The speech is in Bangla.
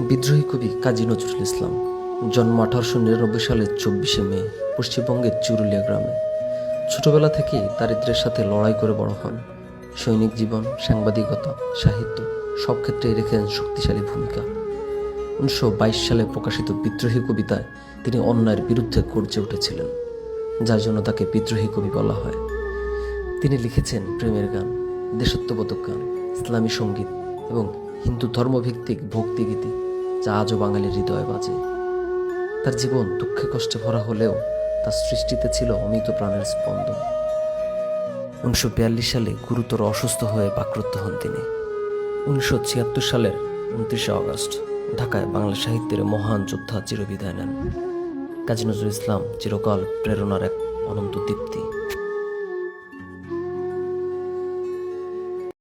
বিদ্রোহী কবি কাজী নজরুল ইসলাম জন্ম 1899 সালের 24শে মে পশ্চিমবঙ্গের চুরুলিয়া গ্রামে। ছোটবেলা থেকেই দারিদ্র্যের সাথে লড়াই করে বড় হন। সৈনিক জীবন, সাংবাদিকতা, সাহিত্য সব ক্ষেত্রেই রেখেছেন শক্তিশালী ভূমিকা। 1922 সালে প্রকাশিত বিদ্রোহী কবিতায় তিনি অন্যায়ের বিরুদ্ধে গর্জে উঠেছিলেন, যার জন্য তাকে বিদ্রোহী কবি বলা হয়। তিনি লিখেছেন প্রেমের গান, দেশাত্মবোধক গান, ইসলামী সঙ্গীত এবং হিন্দু ধর্মভিত্তিক ভক্তিগীতি, যা আজও বাঙালির হৃদয়ে বাজে। তার জীবন দুঃখে কষ্টে ভরা হলেও তার সৃষ্টিতে ছিল অমিত প্রাণের স্পন্দন। 1942 সালে গুরুতর অসুস্থ হয়ে বাকরুদ্ধ হন তিনি। 1976 সালের 29শে আগস্ট ঢাকায় বাংলা সাহিত্যের মহান যোদ্ধা চিরবিদায় নেন। কাজী নজরুল ইসলাম চিরকাল প্রেরণার এক অনন্ত দীপ্তি।